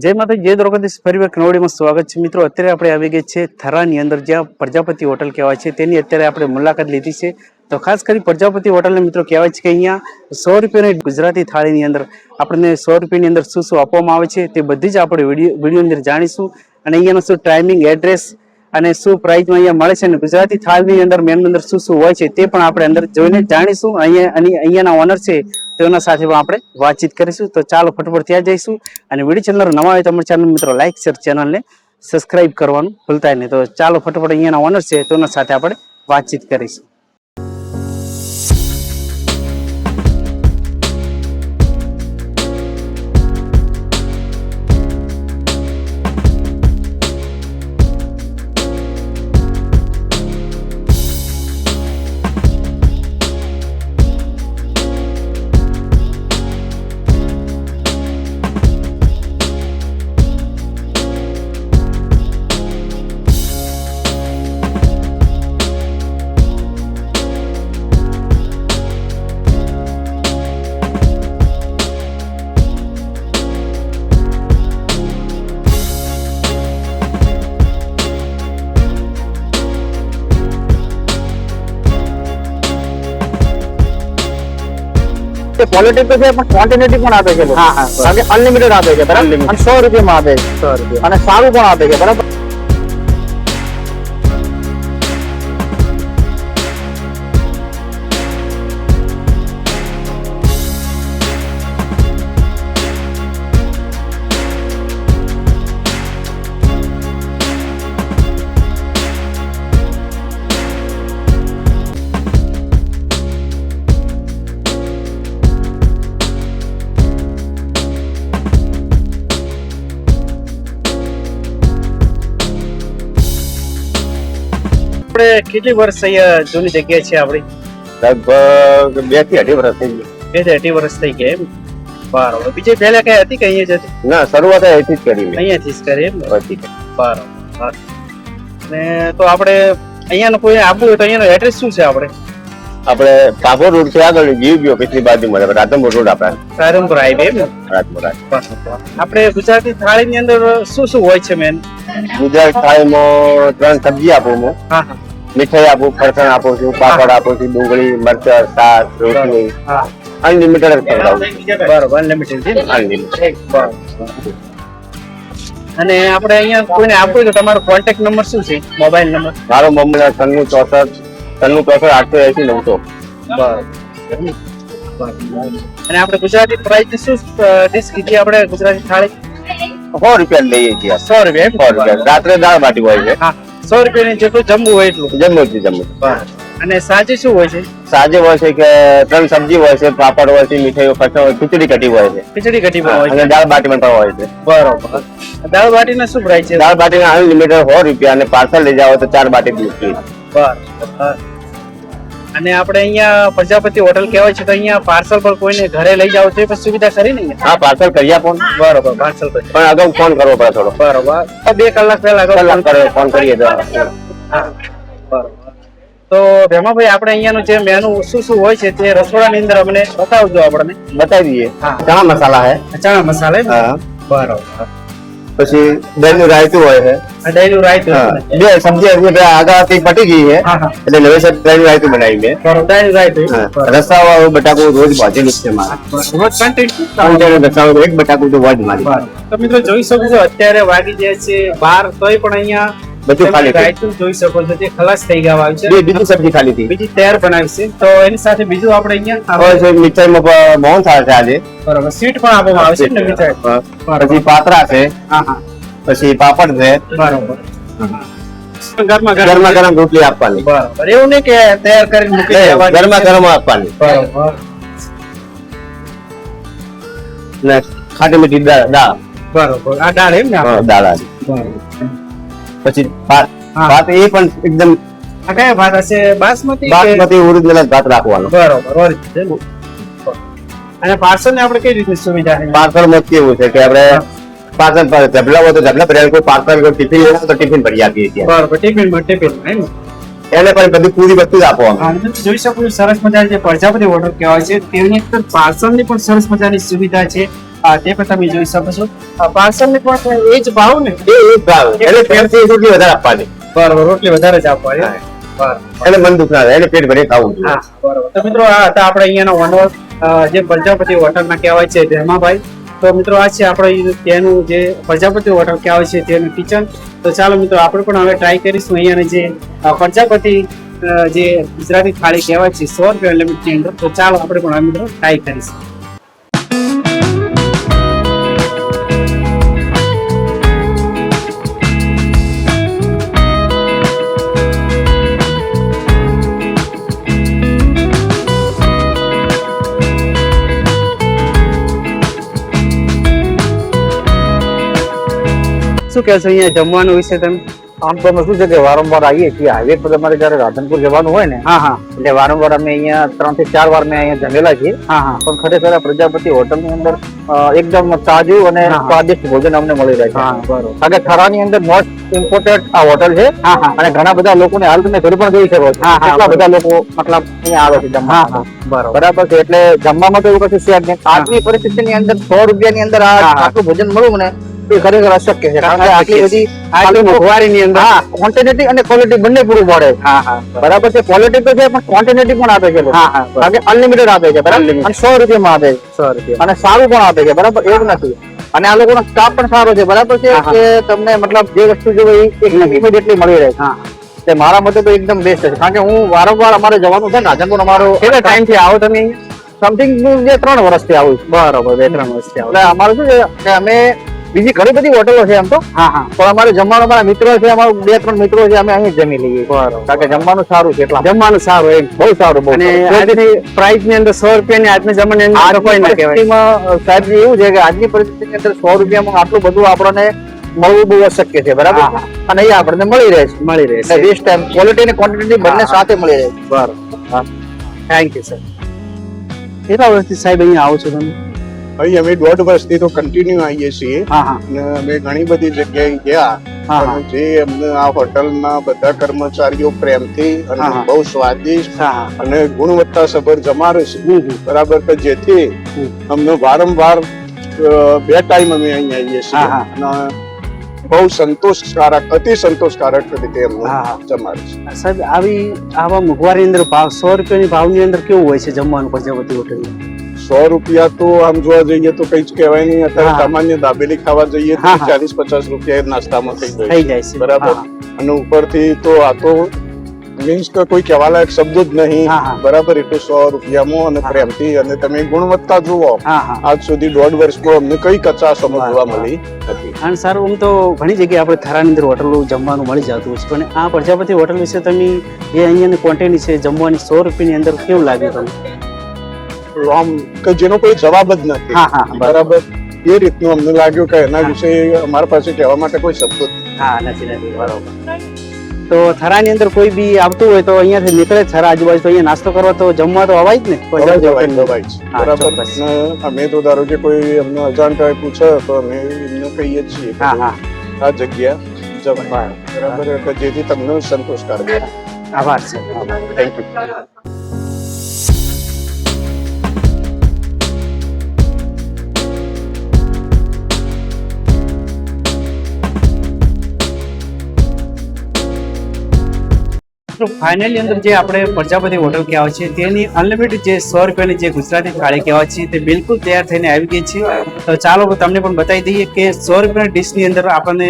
જય માતા જય દ્વારકાધીશ ફરી એક નવડીમાં સ્વાગત છે મિત્રો। અત્યારે આપણે આવી ગઈ છે થરાની અંદર જ્યાં પ્રજાપતિ હોટલ કહેવાય છે તેની અત્યારે આપણે મુલાકાત લીધી છે। તો ખાસ કરી પ્રજાપતિ હોટલને મિત્રો કહેવાય છે કે અહીંયા 100 રૂપિયાની ગુજરાતી થાળીની અંદર આપણને 100 રૂપિયાની અંદર શું શું આપવામાં આવે છે તે બધી જ આપણે વિડીયો અંદર જાણીશું। અને અહીંયાનો શું ટાઈમિંગ, એડ્રેસ અને શું પ્રાઇસમાં અહીંયા મળે છે અને ગુજરાતી થાળીની અંદર મેનુ અંદર શું શું હોય છે તે પણ આપણે અંદર જોઈને જાણીશું। અહીંયાના ઓનર છે તેઓના સાથે પણ આપણે વાતચીત કરીશું। તો ચાલો ફટાફટ ત્યાં જઈશું અને વિડીયો ચેનલ નવા હોય તો અમારી ચેનલ મિત્રો લાઈક શેર ચેનલને સબસ્ક્રાઇબ કરવાનું ભૂલતા નહીં। તો ચાલો ફટાફટ અહીંયાના ઓનર છે તેઓના સાથે આપણે વાતચીત કરીશું। क्वालिटी पे છે પણ ક્વોન્ટિટી પણ આપે છે। હા હા, કારણ કે અનલિમિટેડ આપે છે બરાબર, અને 100 રૂપિયામાં આપે છે, 100 રૂપિયા, અને સારું પણ આપે છે બરાબર। આપણે કેટલી વર્ષ અહીંયા જૂની જગ્યા છે આપણી? લગભગ 2 થી 2.5 વર્ષ થઈ ગઈ। 2 થી 2.5 વર્ષ થઈ ગયા એમ? બરાબર। બીજે પહેલા કઈ હતી કે અહીંયા જ હતી? ના, શરૂઆત અહીંથી જ કરી મેં, અહીંયાથી જ કરી એમ? પછી બરાબર। અને તો આપણે અહીંયાનું કોઈ આપવું હોય તો અહીંયાનો એડ્રેસ શું છે આપણે? આપણે પાપોર રોડ છે આગળ, જીવ ઓફિસની બાજુમાં રાધનપુર રોડ આપણા, રાધનપુર હાઈવે એમ? રાધનપુર। આપણે ગુજરાતી થાળીની અંદર શું શું હોય છે મેન? ગુજરાત થાળીમાં 3 સબ્જી આપું હું, હા હા, મીઠાઈ આપું, ફરસાણ આપું છું, પાપડ આપું છું, ડુંગળી, મરચાં, શાક, રોટલી, અનલિમિટેડ જ ખવડાવું છું। બરોબર, અનલિમિટેડ છે? અનલિમિટેડ। અને આપણે અહીંયા કોઈને આપવું હોય તો તમારો કોન્ટેક્ટ નંબર શું છે, મોબાઈલ નંબર? મારો મોબાઈલ 9664 880 900। અને આપણે ગુજરાતી પ્રાઇસ શું ડીશ કીધી આપણે ગુજરાતી થાળી? 100 રૂપિયા લઈએ છીએ। 100 રૂપિયા? 100 રૂપિયા। રાત્રે દાળ બાટી હોય છે। હા, 100 રૂપિયાની જેટલું જમવું હોય એટલું જમવું છે, જમવું। અને સાંજે શું હોય છે? સાંજે હોય છે કે 3 સબ્જી હોય છે, પાપડ હોય છે, મીઠાઈઓ, ફરસાણ, ખીચડી કઢી હોય છે, ખીચડી કઢી પણ હોય અને છે, દાળ બાટી પણ હોય છે। બરોબર। દાળ બાટીના શું પ્રાઇસ છે? દાળ બાટીના અનલિમિટેડ 100 રૂપિયા, અને પાર્સલ લઈ જાવ તો 4 બાટી દીધી। બરોબર। અને આપણે અહીંયા પ્રજાપતિ હોટલ કહેવાય છે તો અહીંયા પાર્સલ પર કોઈને ઘરે લઈ જાવ તો એ પણ સુવિધા ખરી ને? હા, પાર્સલ કરી આપો। બરોબર, પાર્સલ કરી, પણ અગાઉ ફોન કરવો પડે થોડો। બરોબર, 2 કલાક પહેલા ફોન કરીએ તો। હા, બરોબર। તો ભેમાભાઈ, આપણે અહીંયાનું જે મેનુ શું શું હોય છે તે રસોડાની અંદર અમને બતાવજો। આપણને બતાવી દઈએ। હા, ચણા મસાલા હે, ચણા મસાલા? હા, બરોબર। પછી દહીંનું રાયતું હોય છે, દહીંનું રાયતું? બે સબ્જી આગળથી પટી ગઈ છે હા હા, એટલે નવેસર દહીંનું રાયતું બનાવી મેં। બરોબર, દહીંનું રાયતું। રસા વાળું બટાકું રોજ ભાજેલું જ છે મારે। રોજ કન્ટેન્ટ રસા એક બટાકું તો હોય જ મારી। તો મિત્રો જોઈ શકો છો અત્યારે વાગી જાય છે 12, તોય પણ અહીંયા બધું ખાલી છે। રાયતું જોઈ શકો છો તે ખલાસ થઈ ગયા આવ્યું છે। બીજી સબ્જી ખાલી હતી, બીજી તૈયાર બનાવી છે, તો એની સાથે બીજું આપણે અહીંયા હવે છે મીઠાઈમાં મોહન થાળ છે આજે, બરોબર, સ્વીટ પણ આપવામાં આવે છે ને મીઠાઈ? પછી પાતરા છે, હા હા, પછી પાપડ છે, બરોબર। ગરમા ગરમ રોટલી આપવાની। બરોબર, એવું નહીં કે તૈયાર કરીને મૂકી દેવાની? ગરમા ગરમ આપવાની। બરોબર, ને ખાટી મીઠી દાળ। બરોબર, આ દાળ એમ ને? દાળ આવી, બરોબર। પછી ભાત, ભાત એ પણ એકદમ આ કયા ભાત હશે? બાસમતી? બાસમતી ઓરિજિનલ ભાત રાખવાનો। બરોબર, ઓરિજિનલ। અને પાર્સલ ને આપણે કઈ રીતની સુવિધા છે? પાર્સલ માં કેવું છે કે આપણે પાર્સલ પર જબલા હોય તો જબલા ભર્યા, કોઈ પાર્સલ કોઈ ટિફિન હોય તો ટિફિન ભરી આપીએ છીએ। બરોબર, ટિફિન એમ? એને પણ બધી પૂરી વસ્તુ જ આપવામાં। જોઈ શકો છો સરસ મજાની જે પ્રજાપતિ હોટલ કહેવાય છે તેની અંદર પાર્સલ ની પણ સરસ મજાની સુવિધા છે। હા તે પણ તમે જોઈ શકો છો પાર્સલ ને પણ એ જ ભાવ ને એ ભાવ એટલે પ્રેમથી રોટલી વધારે આપવાની. બરોબર રોટલી વધારે જ આપવાની બરોબર એટલે મન દુખ ના થાય, એટલે પેટ ભરી ખાવું જોઈએ. હા બરોબર. તો મિત્રો આ હતા આપણે અહીંયાના ઓનર જે પ્રજાપતિ હોટલના કહેવાય છે ધર્માભાઈ. તો મિત્રો આ છે આપણે ત્યાંનું જે પ્રજાપતિ હોટલ કહેવાય છે તેનું કિચન. તો ચાલો મિત્રો આપણે પણ હવે ટ્રાય કરીશું અહીંયાની જે પ્રજાપતિ જે ગુજરાતી થાળી કહેવાય છે 100 રૂપિયા લિમિટની અંદર. તો ચાલો આપણે પણ આ મિત્રો ટ્રાય કરીશું. શું કહેશો અહીંયા જમવાનું વિશે તમે? આમ તો અમે શું છે કે વારંવાર આવીએ છીએ. હાઈવે પર અમારે જયારે રાધનપુર જવાનું હોય ને, હા હા એટલે વારંવાર અમે અહીંયા 3 થી 4 વાર મેં અહીંયા જમેલા છીએ. હા હા પણ ખરેખર આ પ્રજાપતિ હોટલ ની અંદર એકદમ તાજું અને હા. સ્વાદિષ્ટ ભોજન અમને મળી રહે છે. હા બરોબર. કારણ કે થરાની અંદર મોસ્ટ ઇમ્પોર્ટન્ટ આ હોટલ છે. હા હા અને ઘણા બધા લોકોને હાલ તમે ઘરે પણ જોઈ શકો છો. હા, હા, કેટલા બધા બરોબર. લોકો મતલબ અહીંયા આવે છે જમવા હા માટે. હા બરોબર. બરાબર છે. એટલે જમવામાં તો એવું કશું છે જ નહીં. આજની પરિસ્થિતિની અંદર 100 રૂપિયાની અંદર હા, હા. આટલું ભોજન મળવું ને એ ખરેખર અશક્ય છે. કારણ કે આટલી બધી આટલી મોંઘવારીની અંદર હા ક્વોન્ટિટી અને ક્વોલિટી બંને પૂરું પાડે. હા હા બરાબર છે. ક્વોલિટી તો છે પણ ક્વોન્ટિટી પણ આપે છે લોકો. હા હા બરોબર. કારણ કે અનલિમિટેડ આપે છે. બરાબર Unlimited. અને 100 રૂપિયામાં આપે છે. 100 રૂપિયા અને સારું પણ આપે છે. બરાબર એવું નથી. અને આ લોકોનો સ્ટાફ પણ સારો છે. બરાબર છે હા, હા. કે તમને મતલબ જે વસ્તુ જોવે એ ઇમિડિયેટલી મળી રહે છે. હા તે મારા મતે તો એકદમ બેસ્ટ છે. કારણ કે હું વારંવાર અમારે જવાનું છે ને રાધનપુર અમારો કેટલા ટાઈમથી આવો તમે અહીંયા? સમથિંગ જે 3 વર્ષથી આવું છું. બરોબર 2-3 વર્ષથી આવો. એટલે અમારે શું છે કે અમે બીજી ઘણી બધી હોટલો છે એમ તો, હા હા પણ અમારે જમવાનું અમારા મિત્રો છે, અમારું 2-3 મિત્રો છે, અમે અહીં જમી લઈએ. બરોબર. કારણ કે જમવાનું સારું છે એટલા જમવાનું સારું એમ. બહુ સારું બહુ અને સારું. આજની પ્રાઇસ ની અંદર 100 રૂપિયાની આજના જમાનાની અંદર આજની કોઈ ના કહેવાય. પરિસ્થિતિમાં સાહેબ એવું છે કે આજની પરિસ્થિતિની અંદર 100 રૂપિયામાં આટલું બધું આપણને મળવું બહુ અશક્ય છે. બરાબર હા, છે? અને એ આપણને મળી રહે છે. મળી એટલે રહેશે. this time ક્વોલિટી અને ક્વોન્ટિટી બંને હા, હા. સાથે મળી રહે છે. બરોબર. Thank you sir. કેટલા વર્ષથી સાહેબ અહીંયા આવો છો તમે? અહીં અમે 1.5 વર્ષથી તો કન્ટિન્યુ આવીએ છીએ હા હા અને અમે ઘણી બધી જગ્યાએ ગયા હા, પણ જે અમને આ હોટલના બધા કર્મચારીઓ પ્રેમથી અને હા, હા. બહુ સ્વાદિષ્ટ હા હા અને ગુણવત્તાસભર જમાડે છે. હમ. બરાબર કે જેથી હમ. અમને વારંવાર 2 ટાઈમ અમે અહીં આવીએ છીએ હા, અને બહુ સંતોષકારક અતિ સંતોષકારક રીતે અમને હા, હા. જમાડે છે. સાહેબ આવા મોંઘવારી અંદર ભાવ 100 રૂપિયાની ભાવની અંદર કેવું હોય છે જમવાનું પ્રજાપતિ હોટલમાં? 100 રૂપિયા તો આમ જોવા જઈએ તો કઈ જ કહેવાય નહીં. અત્યારે હા. સામાન્ય દાબેલી ખાવા જઈએ તો હા, હા. 40-50 રૂપિયા નાસ્તામાં થઈ જાય થઈ છે. જાય છે. બરાબર. હા, અને ઉપરથી તો આ તો મીન્સ કે કોઈ કહેવાલાયક શબ્દો જ નહીં. હા, હા. બરાબર. એટલે 100 રૂપિયામાં અને હા. પ્રેમથી અને તમે ગુણવત્તા જુઓ. હા હા આજ સુધી 1.5 વર્ષમાં અમને કઈ કચાશ વાહ, જોવા વાહ. મળી નથી. અને સારું આમ તો ઘણી જગ્યાએ આપણે થરાની અંદર હોટલો જમવાનું મળી જતું હોય છે પણ આ પ્રજાપતિ હોટલ વિશે તમે જે અહીંયાની ક્વોન્ટિટી છે જમવાની 100 રૂપિયાની અંદર કેવું લાગ્યું તમને? આમ કે જેનો કોઈ જવાબ જ નથી. હા હા બરાબર. એ રીતનું અમને લાગ્યું કે એના વિશે અમારા પાસે કહેવા માટે કોઈ શબ્દો જ નથી. હા નથી બરોબર. તો થરાની અંદર કોઈ બી આવતું હોય તો અહીંયાથી નીકળે જ થરા આજુબાજુ તો અહીંયા નાસ્તો કરવા તો જમવા તો અવાય જ ને અવાય જ અવાય જ. હા, બરાબર. ચોક્કસ. ને અમે તો ધારો કે કોઈ અમને અજાણતા પૂછે તો અમે એમને કહીએ જ છીએ કે હા હા આ જગ્યા જવાય. બરાબર. કે જેથી તમને સંતોષકારક થાય. આભાર સર. Thank you. તો ફાઇનલી અંદર જે આપણે પ્રજાપતિ હોટલ કહેવાય છે તેની અનલિમિટેડ જે 100 રૂપિયાની જે ગુજરાતી થાળી કહેવાય છે તે બિલકુલ તૈયાર થઈને આવી ગઈ છે. તો ચાલો તમને પણ બતાવી દઈએ કે 100 રૂપિયાની ડીશની અંદર આપણને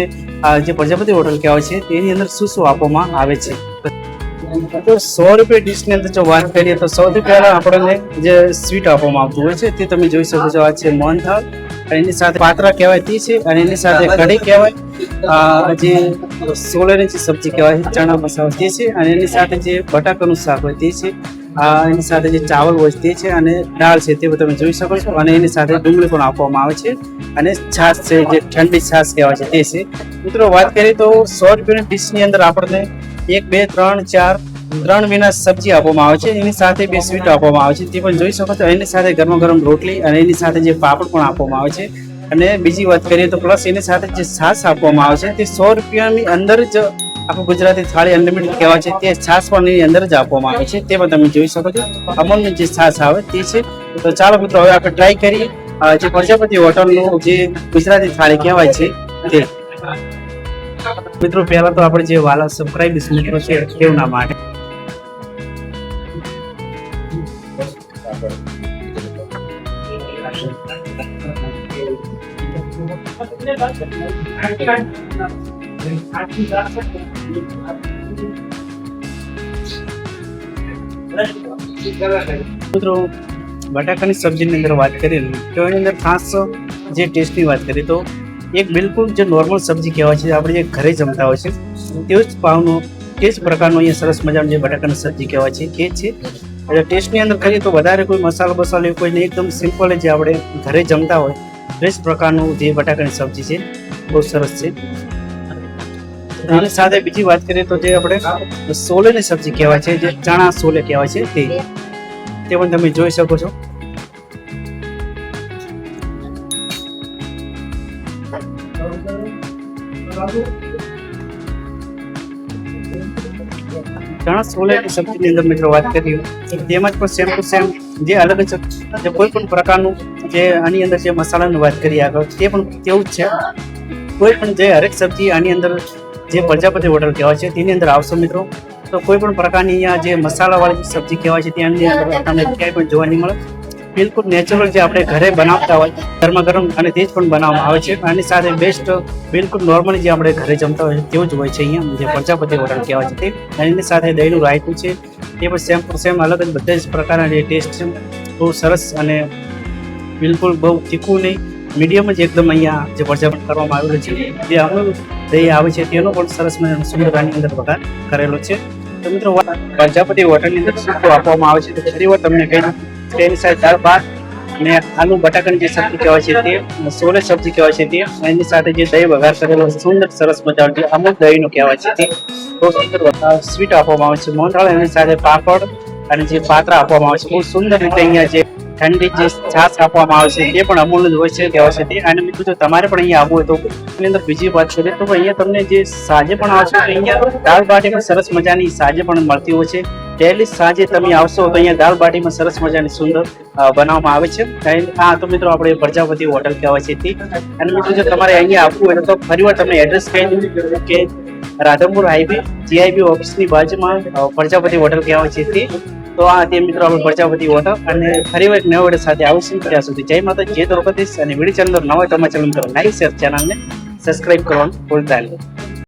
જે પ્રજાપતિ હોટલ કહેવાય છે તેની અંદર શું શું આપવામાં આવે છે. તો 100 રૂપિયા ડીશની અંદર જો વાત કરીએ તો સૌથી પહેલા આપણને જે સ્વીટ આપવામાં આવતું હોય છે તે તમે જોઈ શકો છો. આ છે મોહનથાળ, એની સાથે પાત્રા કહેવાય તે છે અને એની સાથે કઢી કહેવાય, જે સોલેની જે સબ્જી કહેવાય છે ચણા મસાલા તે છે અને એની સાથે જે બટાકાનું શાક હોય તે છે, એની સાથે જે ચાવલ હોય તે છે અને દાળ છે તે તમે જોઈ શકો છો અને એની સાથે ડુંગળી પણ આપવામાં આવે છે અને છાશ છે જે ઠંડી છાશ કહેવાય છે તે છે. મિત્રો વાત કરીએ તો 100 રૂપિયાની ડીશની અંદર આપણને 1, 2, 3, 4 3 વિના સબ્જી આપવામાં આવે છે, એની સાથે 2 સ્વીટ આપવામાં આવે છે તે પણ જોઈ શકો છો. એની સાથે ગરમા ગરમ રોટલી અને એની સાથે જે પાપડ પણ આપવામાં આવે છે. અને બીજી વાત કરીએ તો પ્લસ એની સાથે જે છાશ આપવામાં આવે છે તે 100 રૂપિયાની અંદર જ આખું ગુજરાતી થાળી અનલિમિટેડ કહેવાય છે તે છાશ પણ એની અંદર જ આપવામાં આવે છે તે પણ તમે જોઈ શકો છો. અમૂલની જે છાશ આવે તે છે. તો ચાલો મિત્રો હવે આપણે ટ્રાય કરીએ જે પ્રજાપતિ હોટલનું જે ગુજરાતી થાળી કહેવાય છે તે. મિત્રો પહેલા તો આપણે જે વાલા સબસ્ક્રાઇબર્સ મિત્રો છે તેમના માટે મિત્રો બટાકાની સબ્જીની અંદર વાત કરીએ તો એની અંદર ખાસ જે ટેસ્ટની વાત કરીએ તો એક બિલકુલ જે નોર્મલ સબ્જી કહેવાય છે આપણે જે ઘરે જમતા હોય છે તેવું જ ભાવનો તે જ પ્રકારનો અહીંયા સરસ મજાનું જે બટાકાની સબ્જી કહેવાય છે તે છે. એટલે ટેસ્ટની અંદર કરીએ તો વધારે કોઈ મસાલો બસાલો કોઈ નહીં, એકદમ સિમ્પલ જે આપણે ઘરે જમતા હોય તે જ પ્રકારનું જે બટાકાની સબ્જી છે બહુ સરસ છે. એની સાથે બીજી વાત કરીએ તો જે આપણે સોલેની સબ્જી કહેવાય છે, જે ચણા સોલે કહેવાય છે તે પણ તમે જોઈ શકો છો. ચણા સોલેની સબ્જીની અંદર મિત્રો વાત કરીએ તેમાં જ પણ સેમ ટુ સેમ જે અલગ જ જે કોઈ પણ પ્રકારનું જે આની અંદર જે મસાલાની વાત કરીએ આગળ તે પણ તેવું જ છે. કોઈ પણ જે હરેક સબ્જી આની અંદર જે પ્રજાપતિ હોટલ કહેવાય છે તેની અંદર આવશો મિત્રો તો કોઈ પણ પ્રકારની અહીંયા જે મસાલાવાળી સબ્જી કહેવાય છે ત્યાંની અંદર તમને ક્યાંય પણ જોવા નહીં મળે. બિલકુલ નેચરલ જે આપણે ઘરે બનાવતા હોય ગરમા ગરમ અને તે જ પણ બનાવવામાં આવે છે. આની સાથે બેસ્ટ બિલકુલ નોર્મલી જે આપણે ઘરે જમતા હોય તેવું જ હોય છે અહીંયા જે પ્રજાપતિ હોટલ કહેવાય છે તે. એની સાથે દહીંનું રાયતું છે એ પણ સેમ ટુ સેમ અલગ જ બધા જ પ્રકારના જે ટેસ્ટ છે બહુ સરસ અને બિલકુલ બહુ તીખું નહીં, મીડિયમ જ એકદમ અહીંયા જે પ્રજાપતિ કરવામાં આવેલું છે જે અમુક દહીં આવે છે તેનો પણ સરસ મજાનો સુંદર આની અંદર વઘાર કરેલો છે. તો મિત્રો પ્રજાપતિ હોટલની અંદર શું આપવામાં આવે છે તો ફરી વાર તમને કહી દઉં તેની સાથે દાળ ભાત અને આલુ બટાકાની જે સબ્જી કહેવાય છે તે સોલે સબ્જી કહેવાય છે તે એની સાથે જે દહીં વઘાર કરેલો સુંદર સરસ મજાનો જે અમુક દહીંનો કહેવાય છે તે બહુ સુંદર સ્વીટ આપવામાં આવે છે મોહનથાળ. એની સાથે પાપડ અને જે પાત્રા આપવામાં આવે છે બહુ સુંદર રીતે અહીંયા જે ઠંડી જે છાશ આપવામાં આવે છે તે પણ અમૂલ જ હોય છે કહેવાય છે તે. અને મિત્રો જો તમારે પણ અહીંયા આવવું હોય તો એની અંદર બીજી વાત કરીએ તો અહીંયા તમને જે સાંજે પણ આવશો તો અહીંયા દાળ બાટી પણ સરસ મજાની સાંજે પણ મળતી હોય છે. ડેલી સાંજે તમે આવશો તો અહીંયા દાળ બાટીમાં સરસ મજાની સુંદર બનાવવામાં આવે છે. હા તો મિત્રો આપણે પ્રજાપતિ હોટલ કહેવાય છે તે. અને મિત્રો જો તમારે અહીંયા આવવું હોય તો ફરીવાર તમને એડ્રેસ કહી દઉં કે રાધનપુર હાઈવે GIB ઓફિસની બાજુમાં પ્રજાપતિ હોટલ કહેવાય છે તે. તો આ તે મિત્રો આપણે પ્રજાપતિ હોટલ અને ફરીવાર એક નવા વિડીયો સાથે આવીશું. ત્યાં સુધી જય માતા, જય દ્વારકાધીશ. અને વિડીયો ચેનલ નવા તમારા ચેનલ લાઈક શેર ચેનલને સબસ્ક્રાઇબ કરવાનું ભૂલતા નહીં.